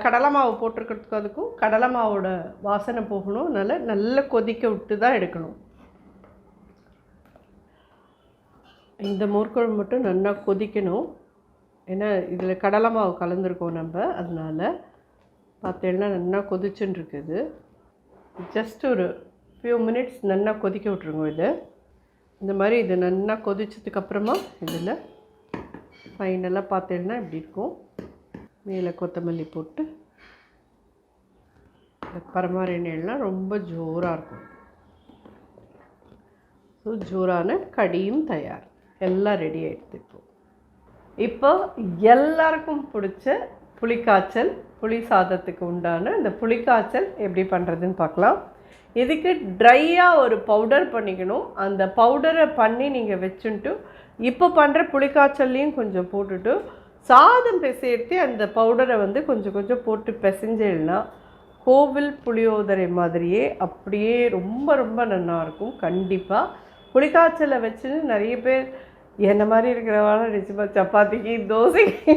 கடலை மாவு போட்டிருக்கிறதுக்கு அதுக்கும் கடலை மாவோட வாசனை போகணும். நல்லா கொதிக்க விட்டு தான் எடுக்கணும். இந்த மோர்க்குழம்பு மட்டும் நல்லா கொதிக்கணும். ஏன்னா இதில் கடலை மாவு கலந்துருக்கோம் நம்ம, அதனால் பார்த்தீங்கன்னா நல்லா கொதிச்சுன்னு இருக்குது. ஜஸ்ட் ஒரு ஃபியூ மினிட்ஸ் நல்லா கொதிக்க விட்ருங்க. இது இந்த மாதிரி இது நல்லா கொதிச்சதுக்கப்புறமா இதில் ஃபைனலாக பார்த்தீங்கன்னா இப்படி இருக்கும். மேலே கொத்தமல்லி போட்டு இந்த பரமாரினெல்லாம் ரொம்ப ஜோராக இருக்கும். ஸோ ஜோரான கடியும் தயார், எல்லாம் ரெடி ஆகிடுது. இப்போ எல்லாருக்கும் பிடிச்ச புளிக்காய்ச்சல், புளி சாதத்துக்கு உண்டான இந்த புளிக்காய்ச்சல் எப்படி பண்ணுறதுன்னு பார்க்கலாம். இதுக்கு ட்ரையாக ஒரு பவுடர் பண்ணிக்கணும். அந்த பவுடரை பண்ணி நீங்கள் வச்சுட்டு இப்போ பண்ணுற புளிக்காய்ச்சல்லையும் கொஞ்சம் போட்டுட்டு சாதம் பிசையிட்டு அந்த பவுடரை கொஞ்சம் கொஞ்சம் போட்டு பிசைஞ்சேன்னா கோவில் புளியோதரை மாதிரியே அப்படியே ரொம்ப ரொம்ப நல்லாயிருக்கும். கண்டிப்பாக புளிக்காய்ச்சலை வச்சுன்னு நிறைய பேர் என்ன மாதிரி இருக்கிறவால நிச்சயமாக சப்பாத்திக்கு தோசைக்கு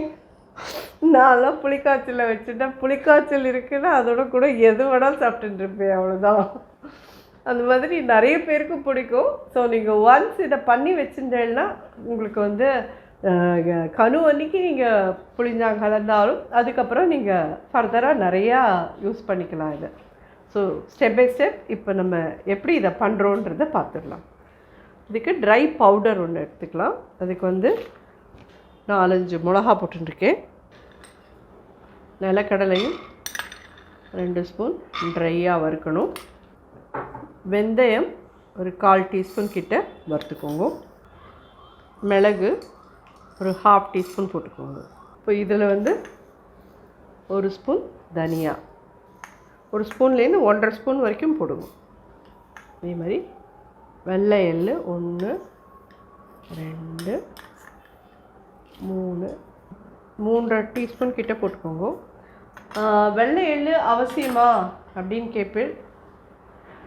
நான்லாம் புளிக்காய்ச்சலை வச்சுட்டா புளிக்காய்ச்சல் இருக்குன்னா அதோட கூட எது வேணாலும் சாப்பிட்டுருப்பேன், அவ்வளோதான். அந்த மாதிரி நிறைய பேருக்கு பிடிக்கும். ஸோ நீங்கள் ஒன்ஸ் இதை பண்ணி வச்சுட்டேன்னா உங்களுக்கு கனு அன்னைக்கு நீங்கள் புளிஞ்சாங்க கலந்தாலும் அதுக்கப்புறம் நீங்கள் ஃபர்தராக நிறையா யூஸ் பண்ணிக்கலாம் இதை. ஸோ ஸ்டெப் பை ஸ்டெப் இப்போ நம்ம எப்படி இதை பண்ணுறோன்றதை பார்த்துடலாம். இதுக்கு ட்ரை பவுடர் ஒன்று எடுத்துக்கலாம். அதுக்கு 4-5 மிளகா போட்டுருக்கேன். நிலக்கடலையும் 2 ஸ்பூன் ட்ரையாக வறுக்கணும். வெந்தயம் ஒரு 1/4 டீஸ்பூன் கிட்ட வறுத்துக்கோங்க. மிளகு ஒரு 1/2 டீஸ்பூன் போட்டுக்கோங்க. இப்போ இதில் 1 ஸ்பூன் தனியா, 1 ஸ்பூன்லேருந்து 1.5 ஸ்பூன் வரைக்கும் போடுவோம். அதே மாதிரி வெள்ளை எள் 1 2 3 3.5 டீஸ்பூன் கிட்ட போட்டுக்கோங்க. வெள்ளை எள் அவசியமா அப்படின்னு கேட்பேன்.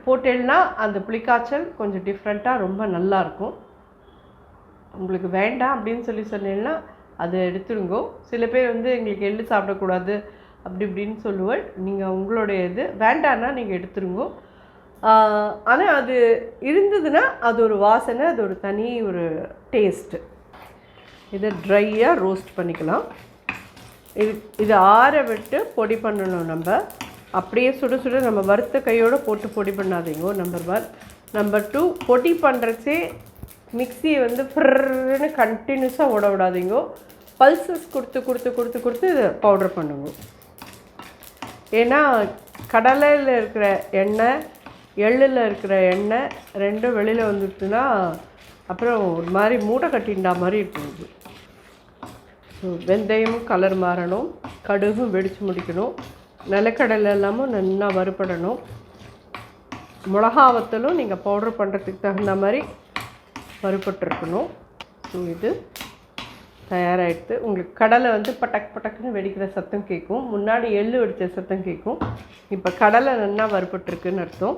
போட்டேன்னா அந்த புளிக்காய்ச்சல் கொஞ்சம் டிஃப்ரெண்ட்டாக ரொம்ப நல்லாயிருக்கும். உங்களுக்கு வேண்டாம் அப்படின்னு சொன்னீங்கன்னா அதை எடுத்துருங்கோ. சில பேர் எங்களுக்கு எள்ளு சாப்பிடக்கூடாது அப்படி இப்படின்னு சொல்லுவேன். நீங்கள் உங்களுடைய இது வேண்டான்னா நீங்கள் எடுத்துருங்கோ. ஆனால் அது இருந்ததுன்னா அது ஒரு வாசனை, அது ஒரு தனி ஒரு டேஸ்ட்டு. இதை ட்ரையாக ரோஸ்ட் பண்ணிக்கலாம். இது ஆற விட்டு பொடி பண்ணணும். நம்ம அப்படியே சுட சுட நம்ம வறுத்த கையோடு போட்டு பொடி பண்ணாதீங்க. நம்பர் 1. நம்பர் 2, பொடி பண்ணுறச்சே மிக்சியை ஃப்ரன்னு கண்டினியூஸாக ஓட விடாதீங்க. பல்சஸ் கொடுத்து கொடுத்து கொடுத்து கொடுத்து இதை பவுடர் பண்ணுங்க. ஏன்னா கடலையில் இருக்கிற எண்ணெய், எள்ளில் இருக்கிற எண்ணெய் ரெண்டும் வெளியில் வந்துட்டுன்னா அப்புறம் ஒரு மாதிரி மூட்டை கட்டிண்டா மாதிரி இருக்கும். வெந்தயமும் கலர் மாறணும், கடுகும் வெடித்து முடிக்கணும், நிலக்கடலை எல்லாமும் நல்லா வறுபடணும். மிளகாவத்தலும் நீங்கள் பவுடர் பண்ணுறதுக்கு தகுந்த மாதிரி வறுபட்டுருக்கணும். ஸோ இது தயாராகிடுது. உங்களுக்கு கடலை பட்டக் பட்டக்குன்னு வெடிக்கிற சத்தம் கேட்கும். முன்னாடி எள்ளு வெடித்த சத்தம் கேட்கும். இப்போ கடலை நல்லா வறுபட்டுருக்குன்னு அர்த்தம்.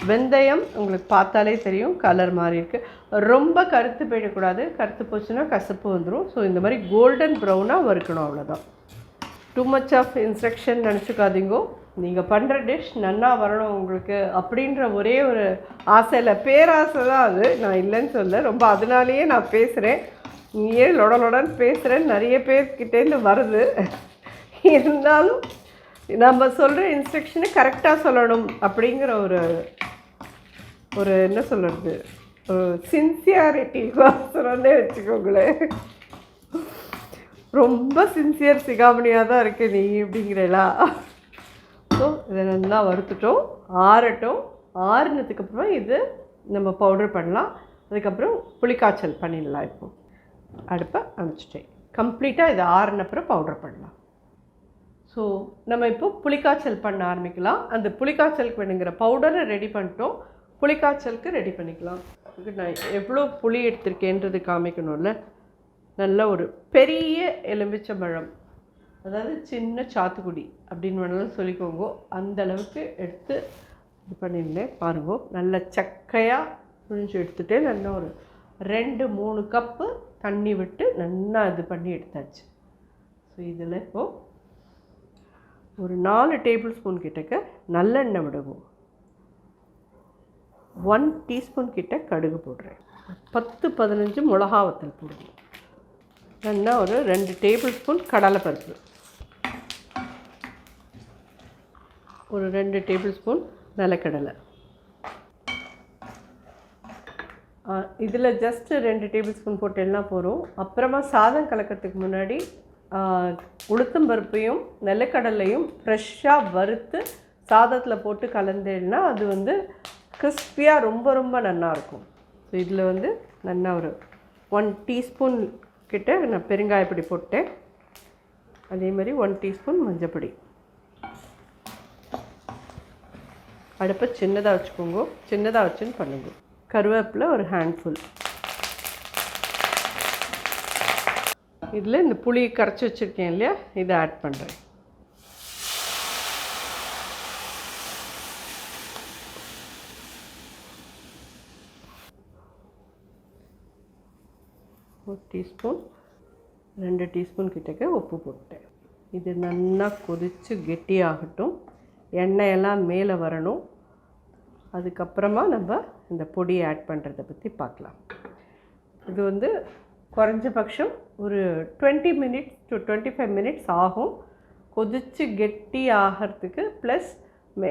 வெந்தயம் உங்களுக்கு பார்த்தாலே தெரியும் கலர் மாதிரி இருக்குது. ரொம்ப கருத்து போயிடக்கூடாது, கருத்து போச்சுன்னா கசப்பு வந்துடும். ஸோ இந்த மாதிரி கோல்டன் ப்ரௌனாக வறுக்கணும், அவ்வளோதான். டூ மச் ஆஃப் இன்ஸ்ட்ரக்ஷன் நினச்சிக்காதீங்கோ. நீங்கள் பண்ணுற டிஷ் நல்லா வரணும் உங்களுக்கு அப்படின்ற ஒரே ஒரு ஆசையில், பேராசை தான் அது, நான் இல்லைன்னு சொல்ல. ரொம்ப அதனாலேயே நான் பேசுகிறேன். நீயே லொடன்னு பேசுகிறேன்னு நிறைய பேர்கிட்டேருந்து வருது. இருந்தாலும் நம்ம சொல்கிற இன்ஸ்ட்ரக்ஷனை கரெக்டாக சொல்லணும் அப்படிங்கிற ஒரு என்ன சொல்கிறது, சின்சியாரிட்டி கோசரம்னே வச்சுக்கோங்களேன். ரொம்ப சின்சியர் சிகாமணியாக தான் இருக்கு நீ அப்படிங்கிறலா. ஸோ இதை நல்லா வறுத்துட்டோம், ஆறட்டும். ஆறுனதுக்கப்புறம் இது நம்ம பவுடர் பண்ணலாம். அதுக்கப்புறம் புளிக்காய்ச்சல் பண்ணிடலாம். இப்போது அடுப்பை அணைச்சிட்டேன். கம்ப்ளீட்டாக இது ஆறுனப்புறம் பவுடர் பண்ணலாம். ஸோ நம்ம இப்போ புளிக்காய்ச்சல் பண்ண ஆரம்பிக்கலாம். அந்த புளிக்காய்ச்சலுக்கு வேணுங்கிற பவுடரை ரெடி பண்ணிட்டோம். புளிக்காய்ச்சலுக்கு ரெடி பண்ணிக்கலாம். நான் எவ்வளோ புளி எடுத்திருக்கேன்றது காமிக்கணும்ல. நல்ல ஒரு பெரிய எலுமிச்சம்பழம், அதாவது சின்ன சாத்துக்குடி அப்படின்னு வேணாலும் சொல்லிக்கோங்க, அந்த அளவுக்கு எடுத்து இது பண்ணியிருந்தேன். பாருங்க, நல்ல சக்கையாக புழிஞ்சு எடுத்துகிட்டு நல்லா ஒரு 2-3 கப்பு தண்ணி விட்டு நல்லா இது பண்ணி எடுத்தாச்சு. ஸோ இதில் இப்போது ஒரு 4 டேபிள் ஸ்பூன் கிட்டக்க நல்லெண்ணெய் விடுவோம். 1 டீஸ்பூன் கிட்ட கடுகு போடுறேன். 10-15 மிளகா வத்தல் போடுவோம். நல்லா ஒரு 2 டேபிள் ஸ்பூன் கடலைப்பருப்பு, ஒரு 2 டேபிள் ஸ்பூன் நிலக்கடலை. இதில் ஜஸ்ட்டு 2 டேபிள் ஸ்பூன் போட்டேன்னா போகிறோம். அப்புறமா சாதம் கலக்கிறதுக்கு முன்னாடி உளுத்தம்பருப்பையும் நிலக்கடலையும் ஃப்ரெஷ்ஷாக வறுத்து சாதத்தில் போட்டு கலந்தேன்னா அது வந்து கிறிஸ்பியாக ரொம்ப ரொம்ப நல்லாயிருக்கும். ஸோ இதில் வந்து நல்லா ஒரு 1 டீஸ்பூன் கிட்ட நான் பெருங்காயப்பொடி போட்டேன். அதே மாதிரி 1 டீஸ்பூன் மஞ்சப்பொடி. அடுப்பை சின்னதாக வச்சுக்கோங்க, சின்னதாக வச்சுன்னு பண்ணுங்க. கருவேப்பிலை ஒரு ஹேண்ட்ஃபுல். இதில் இந்த புளியை கரைச்சி வச்சுருக்கேன் இல்லையா, இதை ஆட் பண்ணுறேன். ஒரு டீஸ்பூன் 2 டீஸ்பூன் கிட்டக்க உப்பு போட்டேன். இது நல்லா கொதித்து கெட்டியாகட்டும், எண்ணெயெல்லாம் மேலே வரணும். அதுக்கப்புறமா நம்ம இந்த பொடியை ஆட் பண்ணுறதை பற்றி பார்க்கலாம். இது வந்து குறைஞ்சபட்சம் ஒரு 20 மினிட்ஸ் டு 25 மினிட்ஸ் ஆகும் கொதித்து கெட்டி ஆகிறதுக்கு, ப்ளஸ்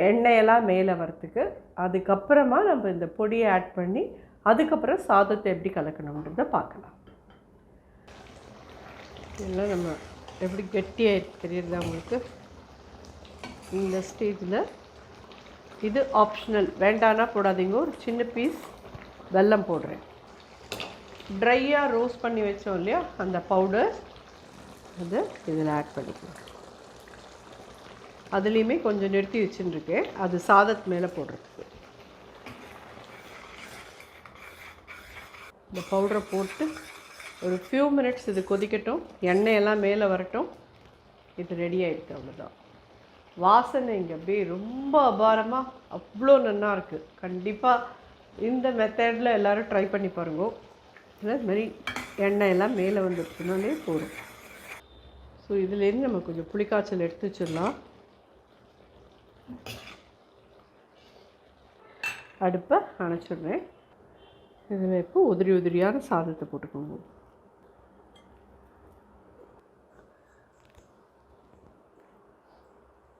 எண்ணெயெல்லாம் மேலே வரத்துக்கு. அதுக்கப்புறமா நம்ம இந்த பொடியை ஆட் பண்ணி அதுக்கப்புறம் சாதத்தை எப்படி கலக்கணுன்றதை பார்க்கலாம். இதெல்லாம் நம்ம எப்படி கெட்டியாக தெரியுறதா உங்களுக்கு? இந்த ஸ்டேஜில் இது ஆப்ஷனல், வேண்டானா போடாதீங்க. ஒரு சின்ன பீஸ் வெல்லம் போடுறேன். ட்ரையாக ரோஸ்ட் பண்ணி வச்சோம் இல்லையா, அந்த பவுடர் அது இதில் ஆட் பண்ணிக்கலாம். அதுலேயுமே கொஞ்சம் நிறுத்தி வச்சுருக்கேன், அது சாதத்து மேலே போடுறதுக்கு. இந்த பவுடரை போட்டு ஒரு ஃபியூ மினிட்ஸ் இது கொதிக்கட்டும், எண்ணெயெல்லாம் மேலே வரட்டும். இது ரெடி ஆகிடுது, அவ்வளோதான். வாசனை இங்கே அப்படியே ரொம்ப அபாரமாக அவ்வளோ நல்லா இருக்குது. கண்டிப்பாக இந்த மெத்தடில் எல்லோரும் ட்ரை பண்ணி பாருங்க. இது மாதிரி எண்ணெயெல்லாம் மேலே வந்துடுச்சுனாலே போதும். ஸோ இதுலேருந்து நம்ம கொஞ்சம் புளிக்காய்ச்சல் எடுத்து வச்சிடலாம். அடுப்பை அணைச்சிடுறேன். இதில் இப்போ உதிரி உதிரியான சாதத்தை போட்டுக்கோங்க.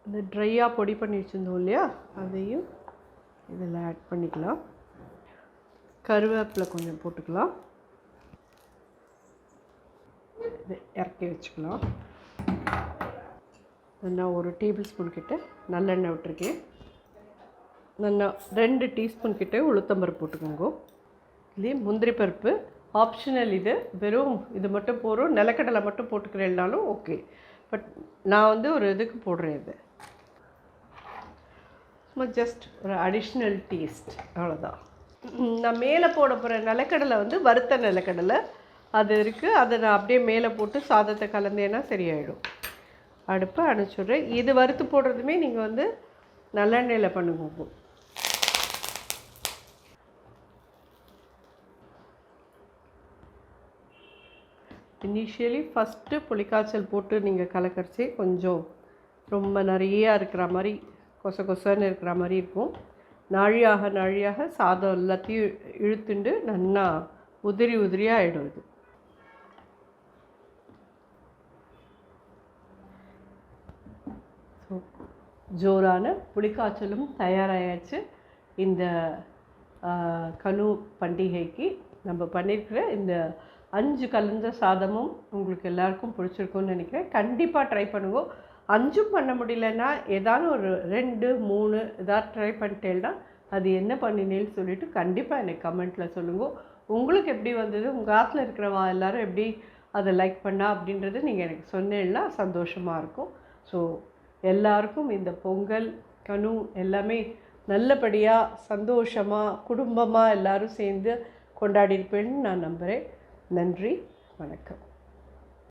இந்த ட்ரையாக பொடி பண்ணி வச்சுருந்தோம் இல்லையா, அதையும் இதில் ஆட் பண்ணிக்கலாம். கருவேப்பிலை கொஞ்சம் போட்டுக்கலாம். இது இறக்கி வச்சுக்கலாம். நான் ஒரு டேபிள் ஸ்பூன் கிட்ட நல்லெண்ணெய் விட்டுருக்கேன். நல்லா 2 டீஸ்பூன் கிட்ட உளுத்தம்பருப்பு போட்டுக்கோங்க. இதே முந்திரி பருப்பு ஆப்ஷனல், இது வெறும் இது மட்டும் போகிறோம். நிலக்கடலை மட்டும் போட்டுக்கிறேன்னாலும் ஓகே, பட் நான் வந்து ஒரு இதுக்கு போடுறேன். இது சும்மா ஜஸ்ட் ஒரு அடிஷ்னல் டேஸ்ட், அவ்வளோதான். நான் மேலே போட போகிற நிலக்கடலை வந்து வறுத்த நிலக்கடலை அது இருக்குது. அதை நான் அப்படியே மேலே போட்டு சாதத்தை கலந்தேன்னா சரியாயிடும். அடுப்பை அணைச்சிடுறேன். இது வறுத்து போடுறதுமே நீங்கள் வந்து நல்லெண்ணெயில் பண்ணுங்க. இனிஷியலி ஃபஸ்ட்டு புளிக்காய்ச்சல் போட்டு நீங்கள் கலக்கரிச்சு கொஞ்சம் ரொம்ப நிறையா இருக்கிற மாதிரி கொச கொசன்னு இருக்கிற மாதிரி இருக்கும். நாழியாக நாழியாக சாதம் எல்லாத்தையும் இழுத்துண்டு நல்லா உதிரி உதிரியாக ஆகிடும். இது ஜோரான புளிக்காய்ச்சலும் தயாராகியாச்சு. இந்த கனு பண்டிகைக்கு நம்ம பண்ணியிருக்கிற இந்த 5 கலந்த சாதமும் உங்களுக்கு எல்லாருக்கும் பிடிச்சிருக்கும்னு நினைக்கிறேன். கண்டிப்பாக ட்ரை பண்ணுங்க. 5ம் பண்ண முடியலன்னா ஏதாவது ஒரு 2 3 ஏதாவது ட்ரை பண்ணிட்டேன்னா அது என்ன பண்ணினேன்னு சொல்லிவிட்டு கண்டிப்பாக எனக்கு கமெண்ட்டில் சொல்லுங்கள். உங்களுக்கு எப்படி வந்தது, உங்கள் ஆற்றுல இருக்கிறவா எல்லோரும் எப்படி அதை லைக் பண்ணா அப்படின்றது நீங்கள் எனக்கு சொன்னீங்கன்னா சந்தோஷமாக இருக்கும். ஸோ எல்லாருக்கும் இந்த பொங்கல் கனு எல்லாமே நல்லபடியாக சந்தோஷமாக குடும்பமாக எல்லோரும் சேர்ந்து கொண்டாடியிருப்பேன்னு நான் நம்புகிறேன். நன்றி, வணக்கம்.